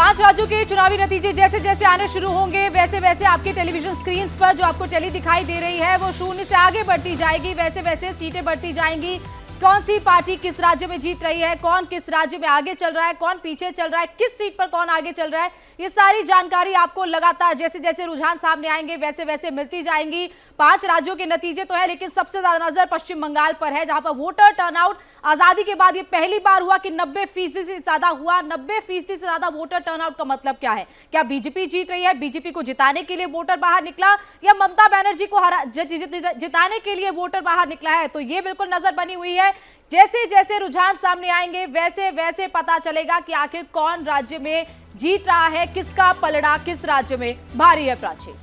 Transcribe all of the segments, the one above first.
5 राज्यों के चुनावी नतीजे जैसे जैसे आने शुरू होंगे वैसे वैसे आपके टेलीविजन स्क्रीन पर जो आपको टेली दिखाई दे रही है वो शून्य से आगे बढ़ती जाएगी, वैसे वैसे सीटें बढ़ती जाएंगी। कौन सी पार्टी किस राज्य में जीत रही है, कौन किस राज्य में आगे चल रहा है, कौन पीछे चल रहा है, किस सीट पर कौन आगे चल रहा है, ये सारी जानकारी आपको लगातार जैसे जैसे रुझान सामने आएंगे वैसे वैसे मिलती जाएंगी। 5 राज्यों के नतीजे तो है, लेकिन सबसे ज्यादा नजर पश्चिम बंगाल पर है, जहां पर वोटर टर्नआउट आजादी के बाद ये पहली बार हुआ कि 90% से ज्यादा हुआ। 90% से ज्यादा वोटर टर्नआउट का मतलब क्या है? क्या बीजेपी जीत रही है? बीजेपी को जिताने के लिए वोटर बाहर निकला, या ममता बनर्जी को जिताने के लिए वोटर बाहर निकला है? तो ये बिल्कुल नजर बनी हुई है। जैसे जैसे रुझान सामने आएंगे वैसे वैसे पता चलेगा कि आखिर कौन राज्य में जीत रहा है, किसका पलड़ा किस राज्य में भारी है। प्राची,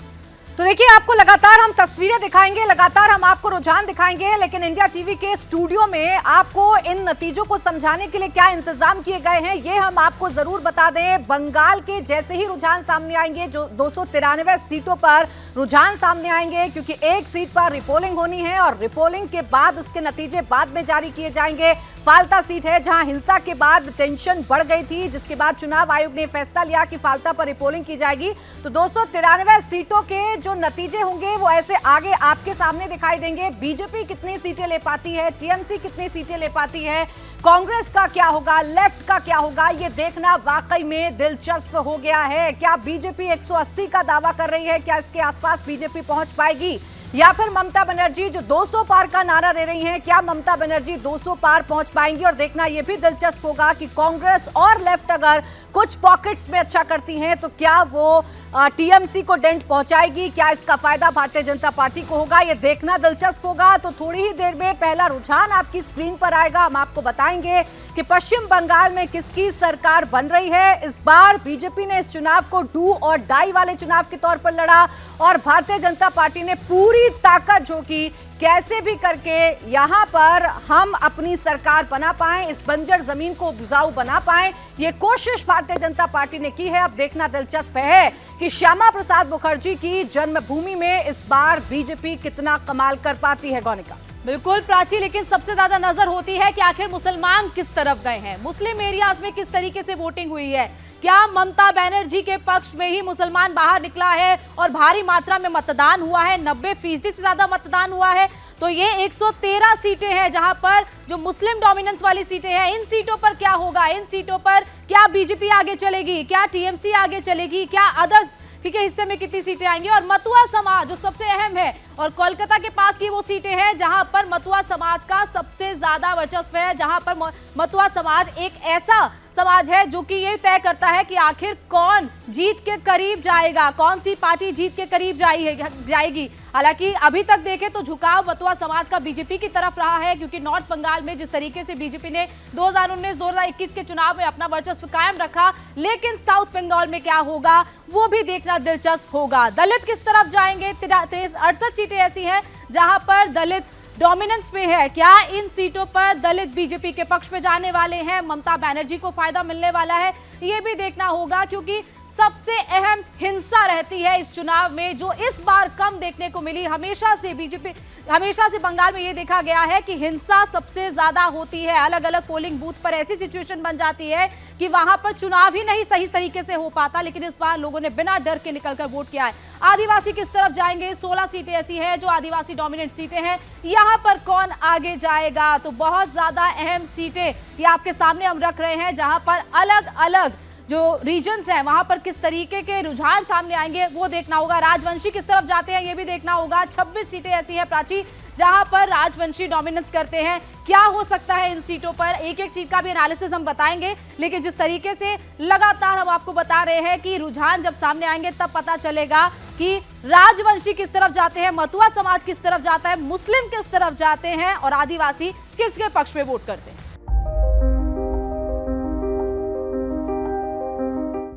तो देखिए, आपको लगातार हम तस्वीरें दिखाएंगे, लगातार हम आपको रुझान दिखाएंगे, लेकिन इंडिया टीवी के स्टूडियो में आपको इन नतीजों को समझाने के लिए क्या इंतजाम किए गए हैं ये हम आपको जरूर बता दें। बंगाल के जैसे ही रुझान सामने आएंगे, जो 293 सीटों पर रुझान सामने आएंगे, क्योंकि एक सीट पर रिपोलिंग होनी है और रिपोलिंग के बाद उसके नतीजे बाद में जारी किए जाएंगे। फाल्ता सीट है जहां हिंसा के बाद टेंशन बढ़ गई थी, जिसके बाद चुनाव आयोग ने फैसला लिया कि फाल्ता पर रिपोलिंग की जाएगी। तो 293 सीटों के जो नतीजे होंगे वो ऐसे आगे आपके सामने दिखाई देंगे। बीजेपी कितनी सीटें ले पाती है, टीएमसी कितनी सीटें ले पाती है, कांग्रेस का क्या होगा, लेफ्ट का क्या होगा, ये देखना वाकई में दिलचस्प हो गया है। क्या बीजेपी 180 का दावा कर रही है, क्या इसके आसपास बीजेपी पहुंच पाएगी, या फिर ममता बनर्जी जो 200 पार का नारा दे रही हैं, क्या ममता बनर्जी 200 पार पहुंच पाएंगी? और देखना यह भी दिलचस्प होगा कि कांग्रेस और लेफ्ट अगर कुछ पॉकेट्स में अच्छा करती हैं तो क्या वो टीएमसी को डेंट पहुंचाएगी, क्या इसका फायदा भारतीय जनता पार्टी को होगा, ये देखना दिलचस्प होगा। तो थोड़ी ही देर में पहला रुझान आपकी स्क्रीन पर आएगा, हम आपको बताएंगे कि पश्चिम बंगाल में किसकी सरकार बन रही है। इस बार बीजेपी ने इस चुनाव को डू और डाई वाले चुनाव के तौर पर लड़ा और भारतीय जनता पार्टी ने पूरी ताकत झोंकी, कैसे भी करके यहां पर हम अपनी सरकार बना पाएं, इस बंजर जमीन को उपजाऊ बना पाएं, ये कोशिश भारतीय जनता पार्टी ने की है। अब देखना दिलचस्प है कि श्यामा प्रसाद मुखर्जी की जन्मभूमि में इस बार बीजेपी कितना कमाल कर पाती है। गौनिका, बिल्कुल प्राची, लेकिन सबसे ज्यादा नजर होती है कि आखिर मुसलमान किस तरफ गए हैं, मुस्लिम एरियाज में किस तरीके से वोटिंग हुई है। क्या ममता बनर्जी के पक्ष में ही मुसलमान बाहर निकला है और भारी मात्रा में मतदान हुआ है, 90% से ज्यादा मतदान हुआ है। तो ये 113 सीटें हैं जहां पर जो मुस्लिम डोमिनेंस वाली सीटें हैं, इन सीटों पर क्या होगा, इन सीटों पर क्या बीजेपी आगे चलेगी, क्या टीएमसी आगे चलेगी, क्या अदर्स ठीक है हिस्से में कितनी सीटें आएंगी। और मथुआ समाज जो सबसे अहम है, और कोलकाता के पास की वो सीटें हैं जहां पर मथुआ समाज का सबसे ज्यादा वर्चस्व है, जहां पर मथुआ समाज एक ऐसा समाज है जो कि ये तय करता है कि आखिर कौन जीत के करीब जाएगा, कौन सी पार्टी जीत के करीब जाएगी। हालांकि अभी तक देखें तो झुकाव मथुआ समाज का बीजेपी की तरफ रहा है, क्योंकि नॉर्थ बंगाल में जिस तरीके से बीजेपी ने 2019-2021 के चुनाव में अपना वर्चस्व कायम रखा, लेकिन साउथ बंगाल में क्या होगा वो भी देखना दिलचस्प होगा। दलित किस तरफ जाएंगे? 68 सीटें ऐसी हैं जहां पर दलित डोमिनेंस में है, क्या इन सीटों पर दलित बीजेपी के पक्ष में जाने वाले हैं, ममता बनर्जी को फायदा मिलने वाला है, ये भी देखना होगा। क्योंकि सबसे अहम हिंसा रहती है इस चुनाव में, जो इस बार कम देखने को मिली। हमेशा से बंगाल में ये देखा गया है कि हिंसा सबसे ज्यादा होती है, अलग अलग पोलिंग बूथ पर ऐसी सिचुएशन बन जाती है कि वहां पर चुनाव ही नहीं सही तरीके से हो पाता। लेकिन इस बार लोगों ने बिना डर के निकलकर वोट किया है। आदिवासी किस तरफ जाएंगे? 16 सीटें ऐसी हैं जो आदिवासी डोमिनेंट सीटें हैं, यहां पर कौन आगे जाएगा? तो बहुत ज्यादा अहम सीटें ये आपके सामने हम रख रहे हैं, जहां पर अलग अलग जो रीजन्स हैं वहां पर किस तरीके के रुझान सामने आएंगे वो देखना होगा। राजवंशी किस तरफ जाते हैं ये भी देखना होगा। 26 सीटें ऐसी हैं प्राची जहां पर राजवंशी डोमिनेंस करते हैं, क्या हो सकता है इन सीटों पर, एक एक सीट का भी एनालिसिस हम बताएंगे। लेकिन जिस तरीके से लगातार हम आपको बता रहे हैं कि रुझान जब सामने आएंगे तब पता चलेगा कि राजवंशी किस तरफ जाते हैं, मथुआ समाज किस तरफ जाता है, मुस्लिम किस तरफ जाते हैं और आदिवासी किसके पक्ष में वोट करते हैं।